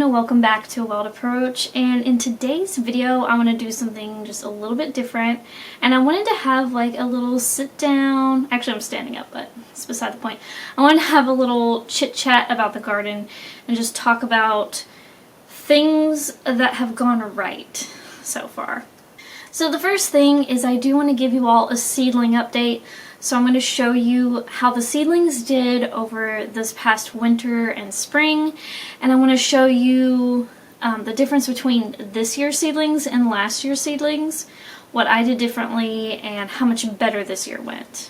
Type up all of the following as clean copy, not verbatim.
everyone, welcome back to A Wild Approach, and in today's video I want to do something just a little bit different, and I wanted to have like a little sit down, actually I'm standing up but it's beside the point. I wanted to have a little chit chat about the garden and just talk about things that have gone right so far. So the first thing is I do want to give you all a seedling update. So I'm going to show you how the seedlings did over this past winter and spring, and I want to show you the difference between this year's seedlings and last year's seedlings, what I did differently, and how much better this year went.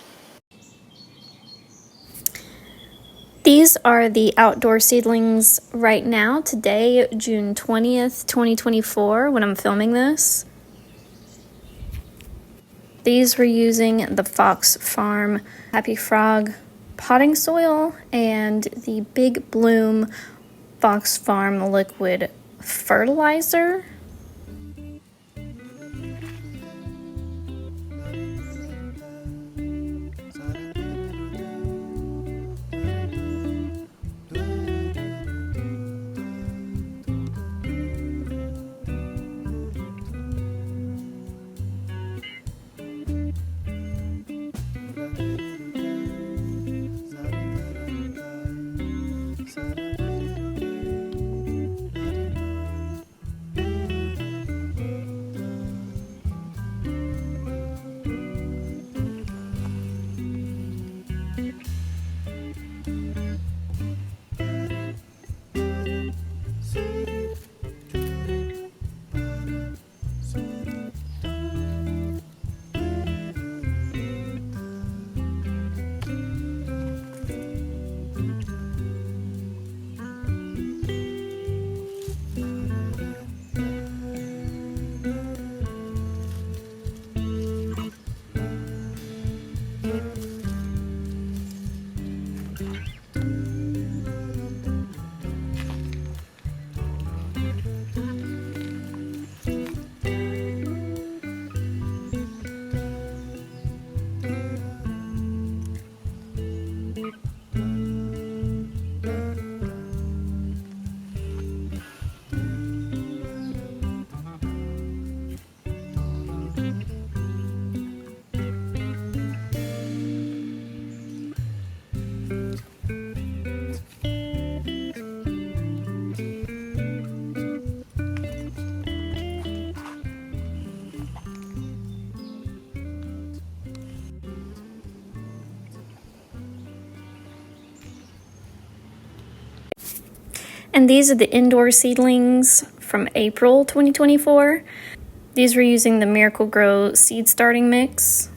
These are the outdoor seedlings right now, today, June 20th, 2024, when I'm filming this. These were using the Fox Farm Happy Frog potting soil and the Big Bloom Fox Farm liquid fertilizer. And these are the indoor seedlings from April 2024. These were using the Miracle Grow seed starting mix.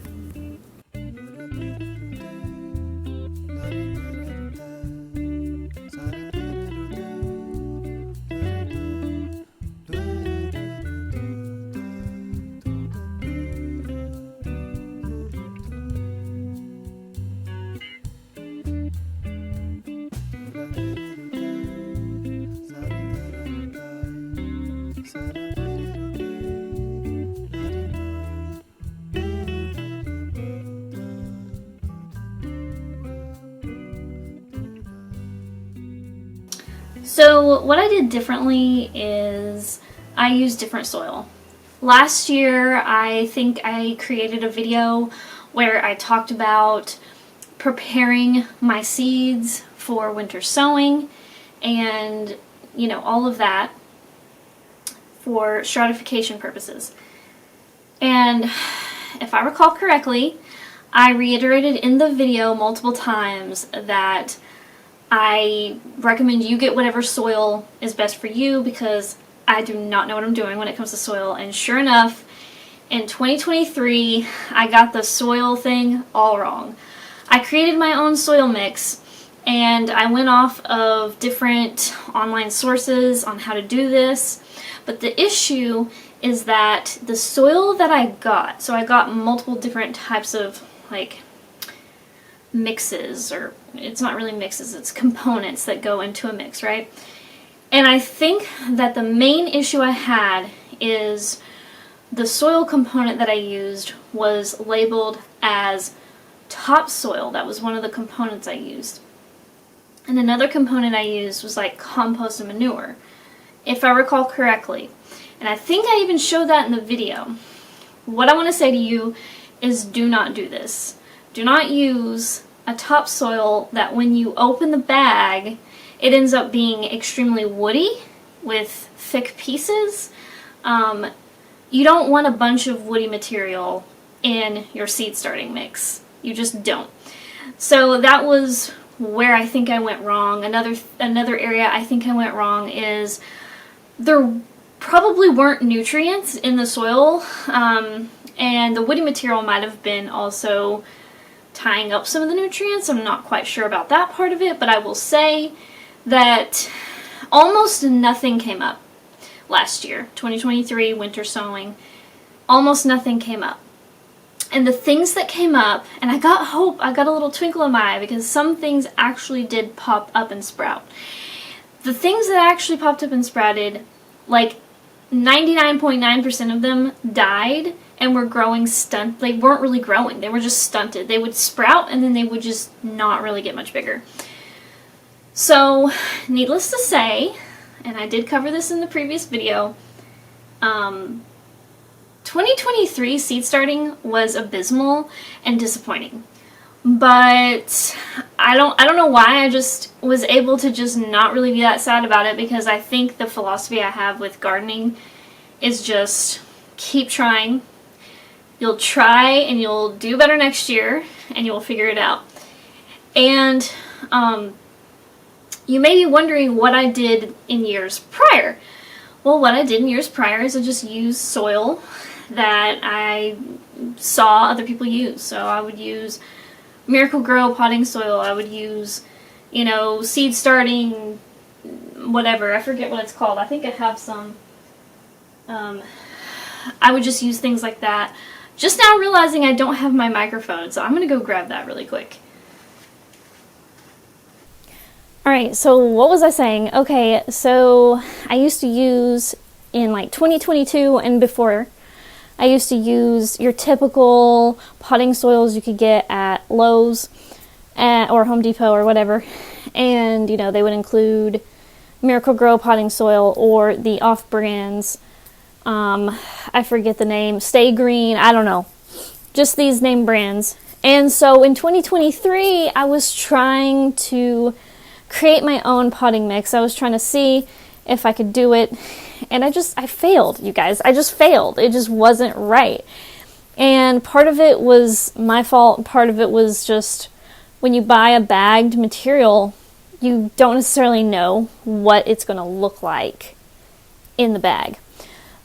So what I did differently is I used different soil. Last year I think I created a video where I talked about preparing my seeds for winter sowing and all of that for stratification purposes. And if I recall correctly, I reiterated in the video multiple times that I recommend you get whatever soil is best for you because I do not know what I'm doing when it comes to soil. And sure enough, in 2023, I got the soil thing all wrong. I created my own soil mix and I went off of different online sources on how to do this. But the issue is that the soil that I got, so I got multiple different types of mixes, or it's not really mixes, it's components that go into a mix, right? And I think that the main issue I had is the soil component that I used was labeled as topsoil. That was one of the components I used. And another component I used was like compost and manure. if I recall correctly. And I think I even showed that in the video. What I want to say to you is do not do this. Do not use a topsoil that when you open the bag, it ends up being extremely woody with thick pieces. You don't want a bunch of woody material in your seed starting mix. You just don't. So that was where I think I went wrong. Another area I think I went wrong is there probably weren't nutrients in the soil, and the woody material might have been also tying up some of the nutrients. I'm not quite sure about that part of it, but I will say that almost nothing came up last year, 2023 winter sowing. Almost nothing came up. And the things that came up, and I got hope, I got a little twinkle in my eye because some things actually did pop up and sprout. The things that actually popped up and sprouted, like 99.9% of them died and were growing they weren't really growing, they were just stunted. They would sprout and then they would just not really get much bigger. So, needless to say, and I did cover this in the previous video, 2023 seed starting was abysmal and disappointing. But I don't know why. I just was able to just not really be that sad about it, because I think the philosophy I have with gardening is just keep trying. You'll try and you'll do better next year and you'll figure it out. And you may be wondering what I did in years prior. Well, what I did in years prior is I just used soil that I saw other people use. So I would use Miracle-Gro potting soil. I would use, seed starting, whatever. I forget what it's called. I think I have some. I would just use things like that. Just now realizing I don't have my microphone, so I'm going to go grab that really quick. Alright, so what was I saying? Okay, so I used to use, in like 2022 and before, I used to use your typical potting soils you could get at Lowe's or Home Depot or whatever. And, they would include Miracle-Gro potting soil or the off-brands, I forget the name, Stay Green, I don't know. Just these name brands. And so in 2023, I was trying to create my own potting mix. I was trying to see if I could do it, and I failed, you guys. I just failed. It just wasn't right. And part of it was my fault. Part of it was just when you buy a bagged material, you don't necessarily know what it's going to look like in the bag.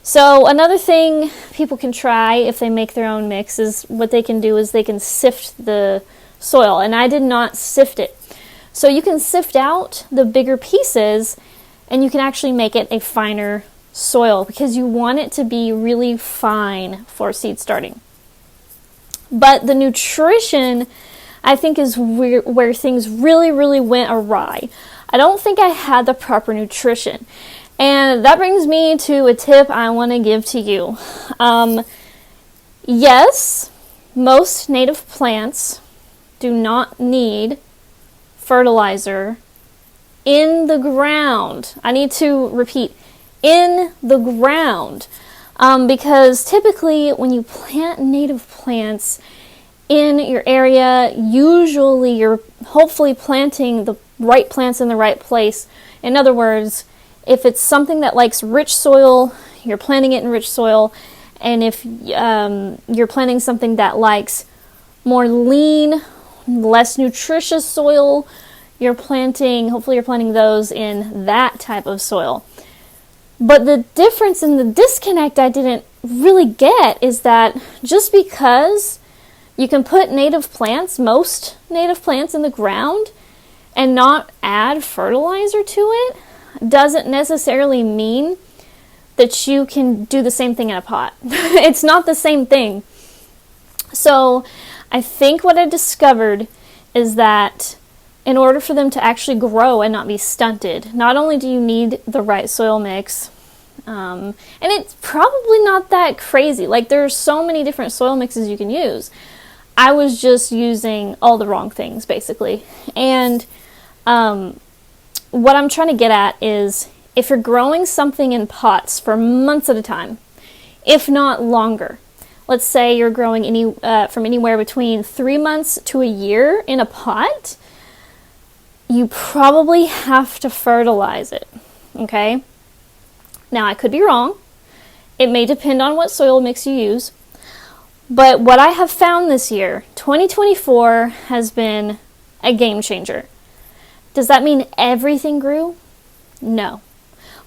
So another thing people can try if they make their own mix is what they can do is they can sift the soil. And I did not sift it. So you can sift out the bigger pieces and you can actually make it a finer soil because you want it to be really fine for seed starting. But the nutrition, I think, is where things really, really went awry. I don't think I had the proper nutrition. And that brings me to a tip I want to give to you. Yes, most native plants do not need fertilizer in the ground. I need to repeat, in the ground. Because typically when you plant native plants in your area, usually you're hopefully planting the right plants in the right place. In other words, if it's something that likes rich soil, you're planting it in rich soil. And if you're planting something that likes more lean, less nutritious soil, hopefully you're planting those in that type of soil. But the difference and the disconnect I didn't really get is that just because you can put most native plants in the ground and not add fertilizer to it, doesn't necessarily mean that you can do the same thing in a pot. It's not the same thing. So I think what I discovered is that in order for them to actually grow and not be stunted, not only do you need the right soil mix, and it's probably not that crazy. Like, there's so many different soil mixes you can use. I was just using all the wrong things, basically. And what I'm trying to get at is if you're growing something in pots for months at a time, if not longer, let's say you're growing from anywhere between 3 months to a year in a pot, you probably have to fertilize it, okay? Now, I could be wrong. It may depend on what soil mix you use. But what I have found this year, 2024, has been a game changer. Does that mean everything grew? No.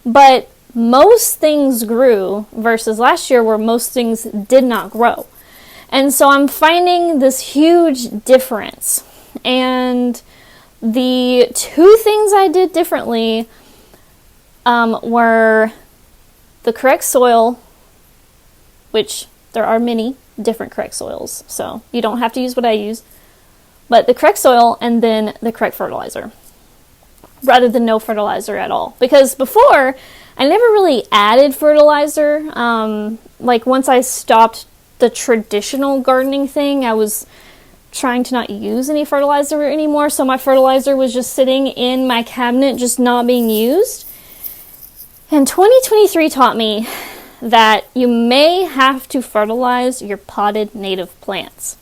But most things grew versus last year where most things did not grow. And so I'm finding this huge difference. And the two things I did differently were the correct soil, which there are many different correct soils, so you don't have to use what I use, but the correct soil and then the correct fertilizer, rather than no fertilizer at all. Because before, I never really added fertilizer. Like once I stopped the traditional gardening thing, I was trying to not use any fertilizer anymore, so my fertilizer was just sitting in my cabinet, just not being used. And 2023 taught me that you may have to fertilize your potted native plants.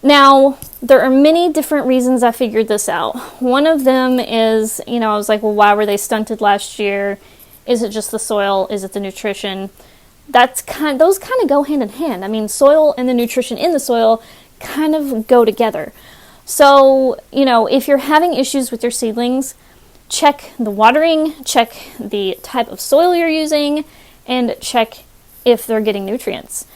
Now, there are many different reasons I figured this out. One of them is, I was like, well, why were they stunted last year? Is it just the soil? Is it the nutrition? Those kind of go hand in hand. I mean, soil and the nutrition in the soil kind of go together. So, if you're having issues with your seedlings, check the watering, check the type of soil you're using, and check if they're getting nutrients.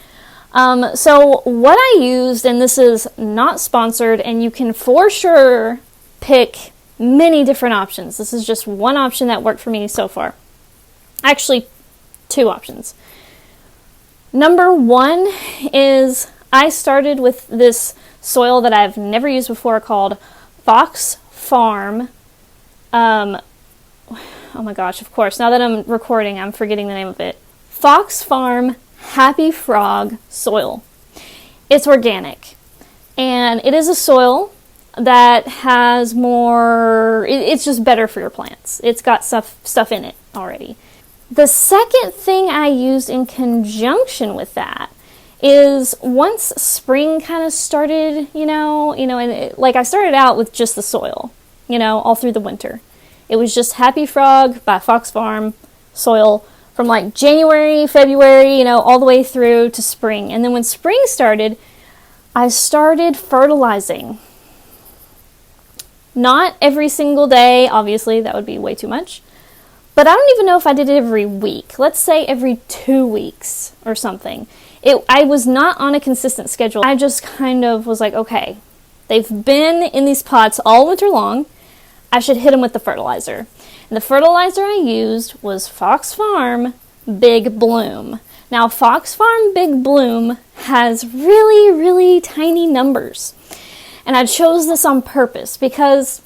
So what I used, and this is not sponsored, and you can for sure pick many different options. This is just one option that worked for me so far. Actually, two options. Number one is I started with this soil that I've never used before called Fox Farm. Oh my gosh, of course, now that I'm recording, I'm forgetting the name of it. Fox Farm Happy Frog Soil. It's organic, and it is a soil that has more, it's just better for your plants. It's got stuff in it already. The second thing I used in conjunction with that is once spring kind of started, like I started out with just the soil, all through the winter. It was just Happy Frog by Fox Farm soil from like January, February, all the way through to spring. And then when spring started, I started fertilizing. Not every single day, obviously, that would be way too much. But I don't even know if I did it every week. Let's say every 2 weeks or something. I was not on a consistent schedule. I just kind of was like, okay, they've been in these pots all winter long. I should hit them with the fertilizer. And the fertilizer I used was Fox Farm Big Bloom. Now, Fox Farm Big Bloom has really, really tiny numbers. And I chose this on purpose because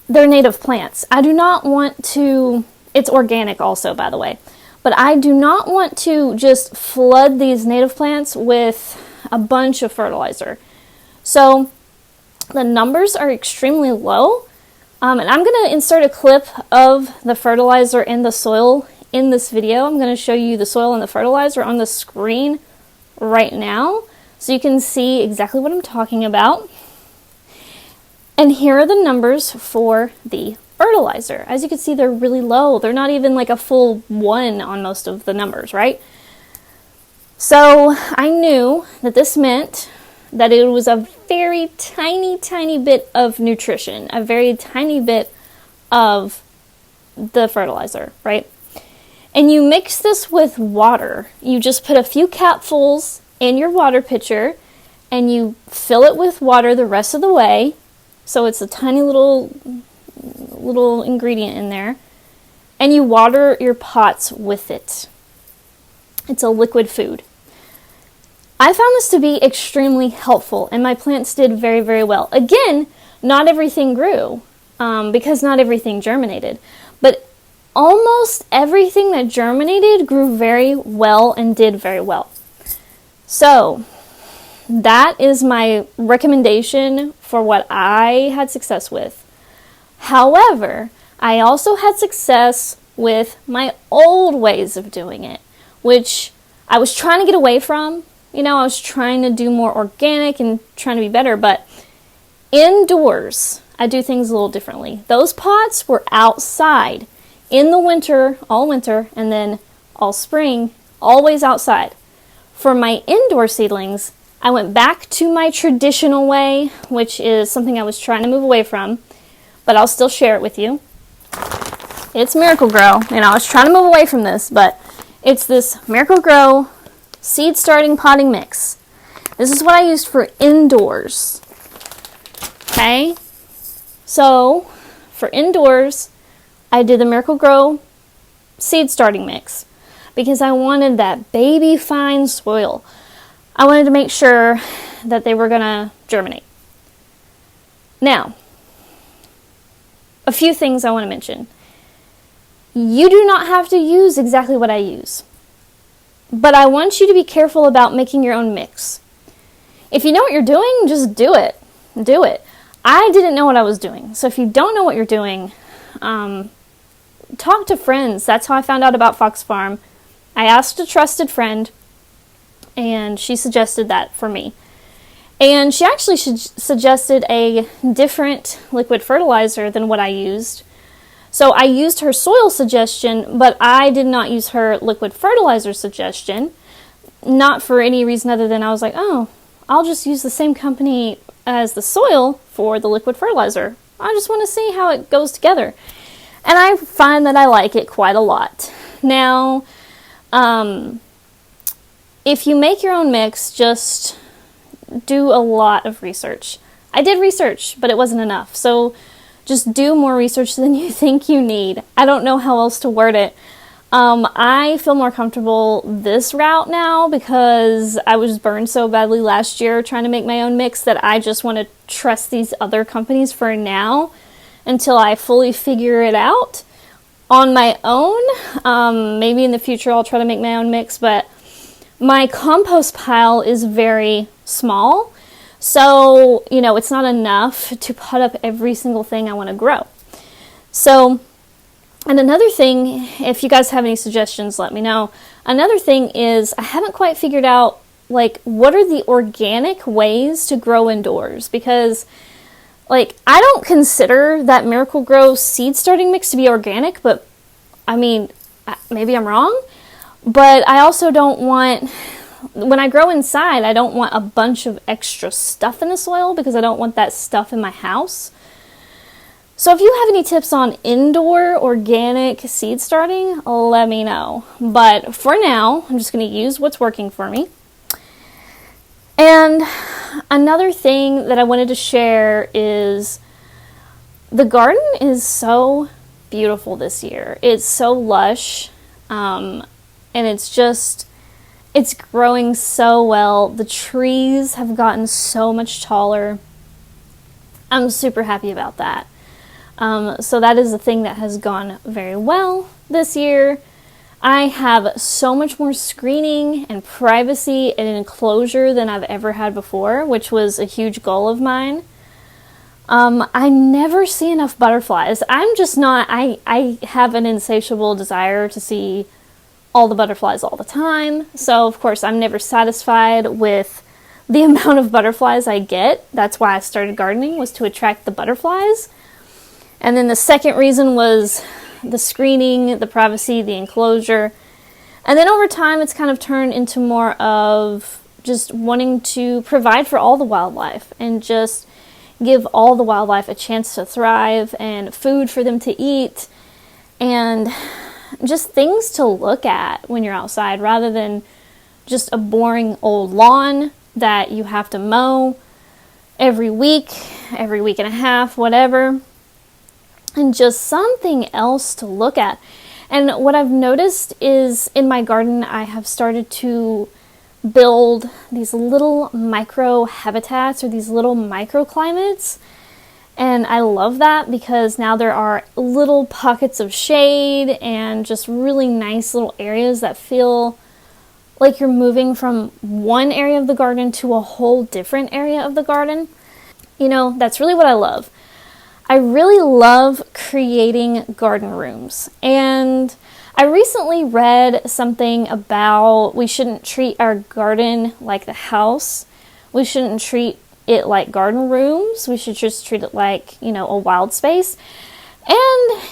they're native plants. I do not want to, it's organic also, by the way, but I do not want to just flood these native plants with a bunch of fertilizer. So the numbers are extremely low. And I'm going to insert a clip of the fertilizer and the soil in this video. I'm going to show you the soil and the fertilizer on the screen right now so you can see exactly what I'm talking about. And here are the numbers for the fertilizer. As you can see, they're really low. They're not even like a full 1 on most of the numbers, right? So I knew that this meant that it was a very tiny, tiny bit of nutrition, a very tiny bit of the fertilizer, right? And you mix this with water. You just put a few capfuls in your water pitcher and you fill it with water the rest of the way. So it's a tiny little ingredient in there. And you water your pots with it. It's a liquid food. I found this to be extremely helpful, and my plants did very, very well. Again, not everything grew, because not everything germinated. But almost everything that germinated grew very well and did very well. So that is my recommendation for what I had success with. However, I also had success with my old ways of doing it, which I was trying to get away from. I was trying to do more organic and trying to be better, but indoors, I do things a little differently. Those pots were outside in the winter, all winter, and then all spring, always outside. For my indoor seedlings, I went back to my traditional way, which is something I was trying to move away from, but I'll still share it with you. It's Miracle-Gro, and I was trying to move away from this, but it's this Miracle-Gro seed starting potting mix. This is what I used for indoors. Okay? So, for indoors, I did the Miracle-Gro seed starting mix because I wanted that baby fine soil. I wanted to make sure that they were going to germinate. Now, a few things I want to mention. You do not have to use exactly what I use, but I want you to be careful about making your own mix. If you know what you're doing, just do it. Do it. I didn't know what I was doing, so if you don't know what you're doing, talk to friends. That's how I found out about Fox Farm. I asked a trusted friend, and she suggested that for me. And she actually suggested a different liquid fertilizer than what I used. So I used her soil suggestion, but I did not use her liquid fertilizer suggestion. Not for any reason other than I was like, oh, I'll just use the same company as the soil for the liquid fertilizer. I just want to see how it goes together. And I find that I like it quite a lot. Now, if you make your own mix, just do a lot of research. I did research, but it wasn't enough. So just do more research than you think you need. I don't know how else to word it. I feel more comfortable this route now because I was burned so badly last year trying to make my own mix that I just want to trust these other companies for now until I fully figure it out on my own. Maybe in the future I'll try to make my own mix, but my compost pile is very small, so it's not enough to put up every single thing I want to grow. So, and another thing, if you guys have any suggestions, let me know. Another thing is I haven't quite figured out what are the organic ways to grow indoors, because I don't consider that Miracle-Gro seed starting mix to be organic, but I mean, maybe I'm wrong. But I also don't want, when I grow inside, I don't want a bunch of extra stuff in the soil because I don't want that stuff in my house. So if you have any tips on indoor organic seed starting, let me know. But for now, I'm just going to use what's working for me. And another thing that I wanted to share is the garden is so beautiful this year. It's so lush. And it's growing so well. The trees have gotten so much taller. I'm super happy about that. So that is a thing that has gone very well this year. I have so much more screening and privacy and enclosure than I've ever had before, which was a huge goal of mine. I never see enough butterflies. I'm just not, I have an insatiable desire to see all the butterflies all the time. So, of course, I'm never satisfied with the amount of butterflies I get. That's why I started gardening, was to attract the butterflies. And then the second reason was the screening, the privacy, the enclosure. And then over time, it's kind of turned into more of just wanting to provide for all the wildlife and just give all the wildlife a chance to thrive and food for them to eat and just things to look at when you're outside rather than just a boring old lawn that you have to mow every week and a half, whatever. And just something else to look at. And what I've noticed is in my garden, I have started to build these little micro habitats or these little microclimates. And I love that because now there are little pockets of shade and just really nice little areas that feel like you're moving from one area of the garden to a whole different area of the garden. That's really what I love. I really love creating garden rooms. And I recently read something about we shouldn't treat our garden like the house. We shouldn't treat it like garden rooms. We should just treat it like, a wild space. And,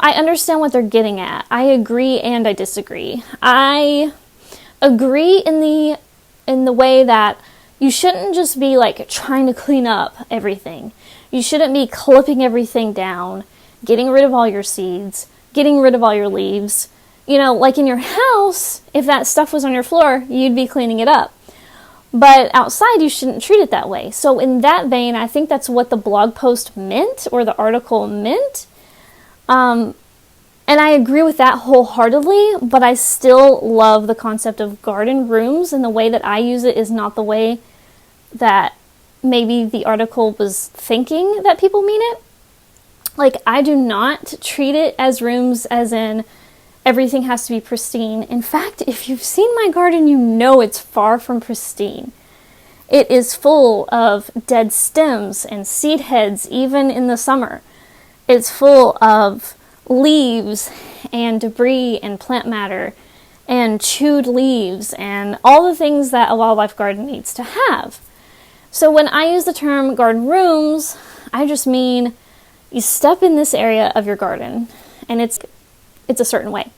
I understand what they're getting at. I agree and I disagree. I agree in the way that you shouldn't just be like trying to clean up everything. You shouldn't be clipping everything down, getting rid of all your seeds, getting rid of all your leaves. Like in your house, if that stuff was on your floor, you'd be cleaning it up. But outside, you shouldn't treat it that way. So in that vein, I think that's what the blog post meant, or the article meant. And I agree with that wholeheartedly, but I still love the concept of garden rooms, and the way that I use it is not the way that maybe the article was thinking that people mean it. Like, I do not treat it as rooms as in everything has to be pristine. In fact, if you've seen my garden, you know it's far from pristine. It is full of dead stems and seed heads, even in the summer. It's full of leaves and debris and plant matter and chewed leaves and all the things that a wildlife garden needs to have. So when I use the term garden rooms, I just mean you step in this area of your garden and it's a certain way.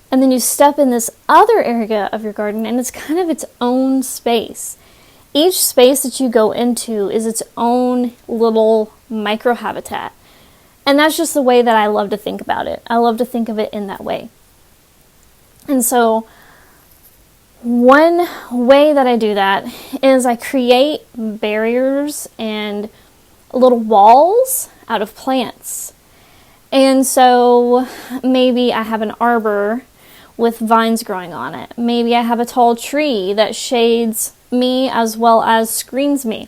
And then you step in this other area of your garden and it's kind of its own space. Each space that you go into is its own little microhabitat. And that's just the way that I love to think about it. I love to think of it in that way. And so one way that I do that is I create barriers and little walls out of plants. And so maybe I have an arbor with vines growing on it. Maybe I have a tall tree that shades me as well as screens me.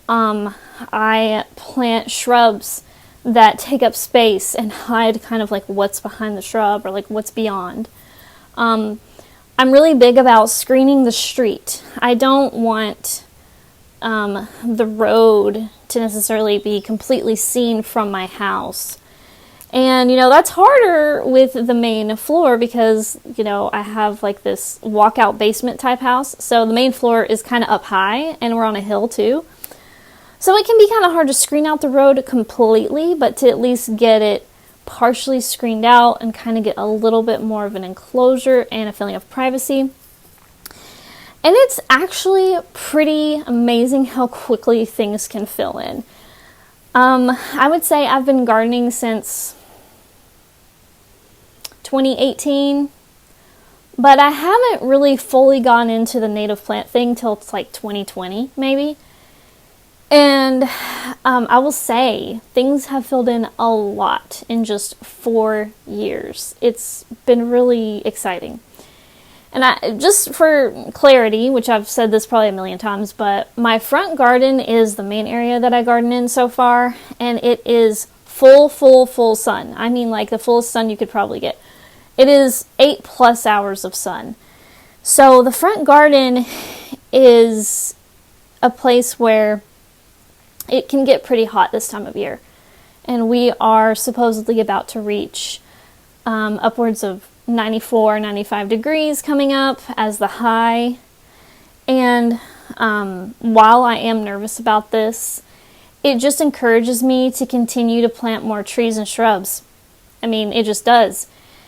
I plant shrubs that take up space and hide kind of like what's behind the shrub or like what's beyond. I'm really big about screening the street. I don't want the road to necessarily be completely seen from my house. And, that's harder with the main floor because, I have like this walkout basement type house. So the main floor is kind of up high and we're on a hill too. So it can be kind of hard to screen out the road completely, but to at least get it partially screened out and kind of get a little bit more of an enclosure and a feeling of privacy. And it's actually pretty amazing how quickly things can fill in. I would say I've been gardening since 2018, but I haven't really fully gone into the native plant thing till it's like 2020 maybe. And I will say things have filled in a lot in just 4 years. It's been really exciting. And just for clarity, which I've said this probably a million times, but my front garden is the main area that I garden in so far, and it is full sun. I mean, like the fullest sun you could probably get. It is 8+ hours of sun. So the front garden is a place where it can get pretty hot this time of year. And we are supposedly about to reach upwards of 94, 95 degrees coming up as the high. And while I am nervous about this, it just encourages me to continue to plant more trees and shrubs. I mean, it just does.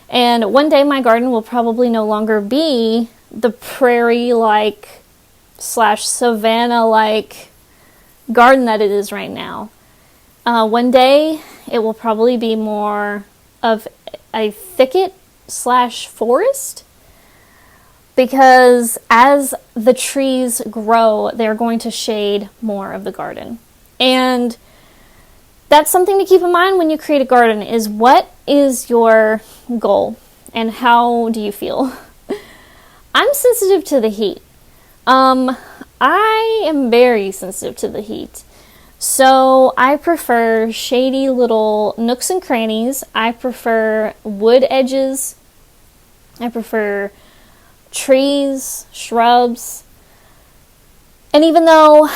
And one day my garden will probably no longer be the prairie-like / savanna-like garden that it is right now. One day it will probably be more of a thicket / forest, because as the trees grow, they're going to shade more of the garden. And that's something to keep in mind when you create a garden, is what is your goal and how do you feel? I'm sensitive to the heat. I am very sensitive to the heat. So I prefer shady little nooks and crannies. I prefer wood edges. I prefer trees, shrubs. And even though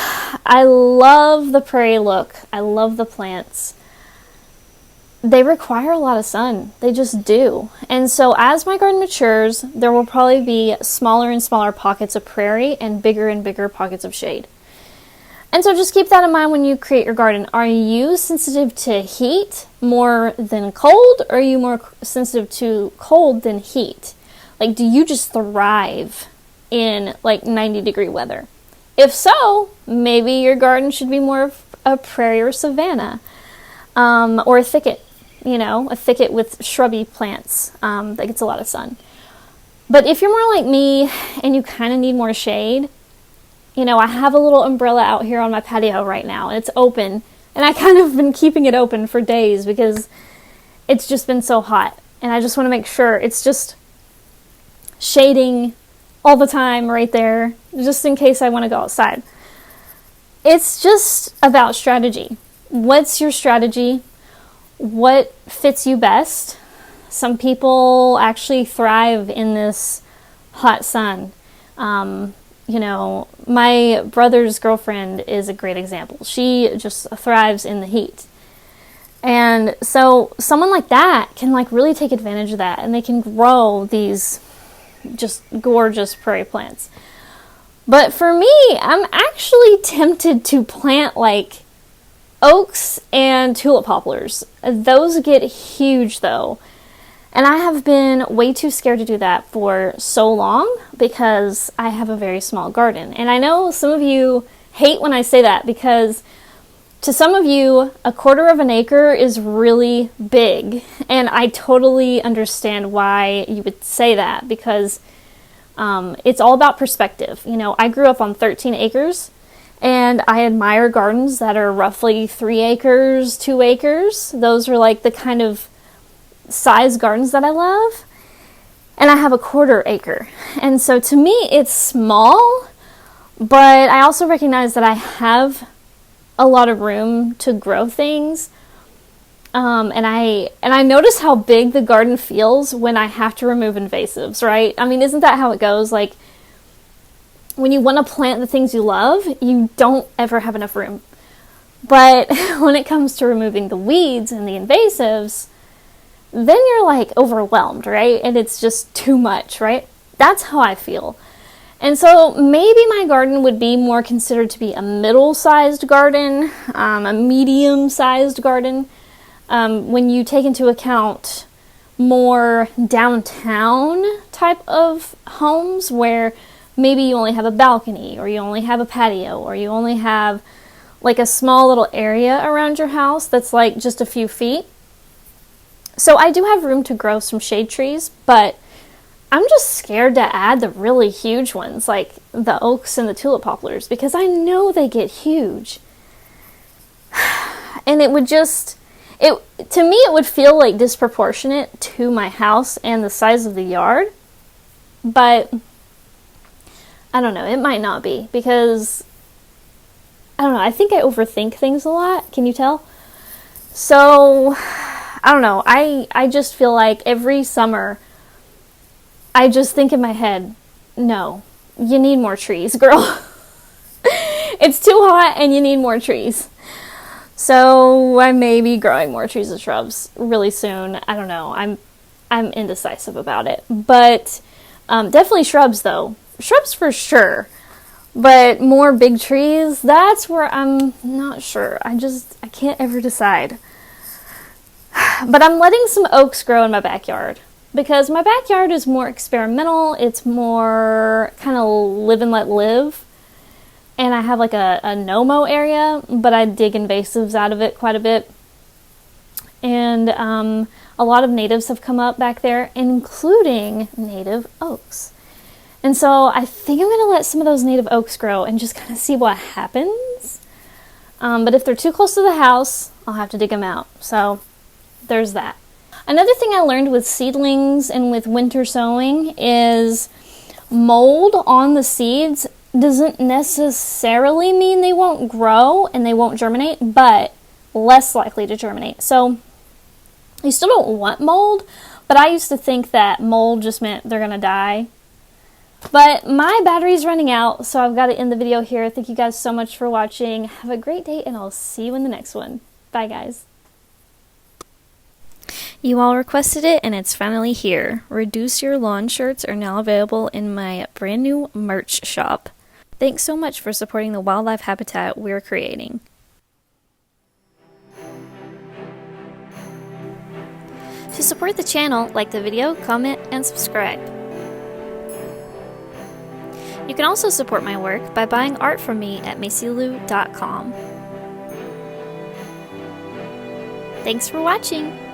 I love the prairie look, I love the plants, they require a lot of sun. They just do. And so as my garden matures, there will probably be smaller and smaller pockets of prairie and bigger pockets of shade. And so just keep that in mind when you create your garden. Are you sensitive to heat more than cold, or are you more sensitive to cold than heat? Like, do you just thrive in like 90-degree weather? If so, maybe your garden should be more of a prairie or savanna, or a thicket, a thicket with shrubby plants that gets a lot of sun. But if you're more like me and you kind of need more shade, I have a little umbrella out here on my patio right now, and it's open, and I kind of been keeping it open for days because it's just been so hot, and I just want to make sure it's just shading all the time right there, just in case I want to go outside. It's just about strategy. What's your strategy? What fits you best? Some people actually thrive in this hot sun. My brother's girlfriend is a great example. She just thrives in the heat. And so someone like that can really take advantage of that, and they can grow these just gorgeous prairie plants. But for me, I'm actually tempted to plant oaks and tulip poplars. Those get huge though. And I have been way too scared to do that for so long because I have a very small garden. And I know some of you hate when I say that because to some of you, 1/4 of an acre is really big. And I totally understand why you would say that because it's all about perspective. I grew up on 13 acres and I admire gardens that are roughly 3 acres, 2 acres. Those are the kind of size gardens that I love, and I have a 1/4 acre, and so to me it's small, but I also recognize that I have a lot of room to grow things, and I notice how big the garden feels when I have to remove invasives, right? I mean, isn't that how it goes? When you want to plant the things you love, you don't ever have enough room, but when it comes to removing the weeds and the invasives, then you're overwhelmed, right? And it's just too much, right? That's how I feel. And so maybe my garden would be more considered to be a middle-sized garden, a medium-sized garden, when you take into account more downtown type of homes where maybe you only have a balcony, or you only have a patio, or you only have a small little area around your house that's just a few feet. So I do have room to grow some shade trees, but I'm just scared to add the really huge ones, like the oaks and the tulip poplars, because I know they get huge. And it would to me, it would feel disproportionate to my house and the size of the yard. But I don't know, it might not be, because I don't know, I think I overthink things a lot. Can you tell? So I don't know, I just feel like every summer, I just think in my head, no, you need more trees, girl. It's too hot and you need more trees. So I may be growing more trees and shrubs really soon. I don't know, I'm indecisive about it. But definitely shrubs though. Shrubs for sure. But more big trees, that's where I'm not sure. I can't ever decide. But I'm letting some oaks grow in my backyard because my backyard is more experimental. It's more kind of live and let live. And I have a no-mow area, but I dig invasives out of it quite a bit. And a lot of natives have come up back there, including native oaks. And so I think I'm going to let some of those native oaks grow and just kind of see what happens. But if they're too close to the house, I'll have to dig them out. So there's that. Another thing I learned with seedlings and with winter sowing is mold on the seeds doesn't necessarily mean they won't grow and they won't germinate, but less likely to germinate. So you still don't want mold, but I used to think that mold just meant they're going to die. But my battery's running out, so I've got to end the video here. Thank you guys so much for watching. Have a great day, and I'll see you in the next one. Bye, guys. You all requested it and it's finally here. Reduce Your Lawn shirts are now available in my brand new merch shop. Thanks so much for supporting the wildlife habitat we're creating. To support the channel, like the video, comment, and subscribe. You can also support my work by buying art from me at macylu.com. Thanks for watching!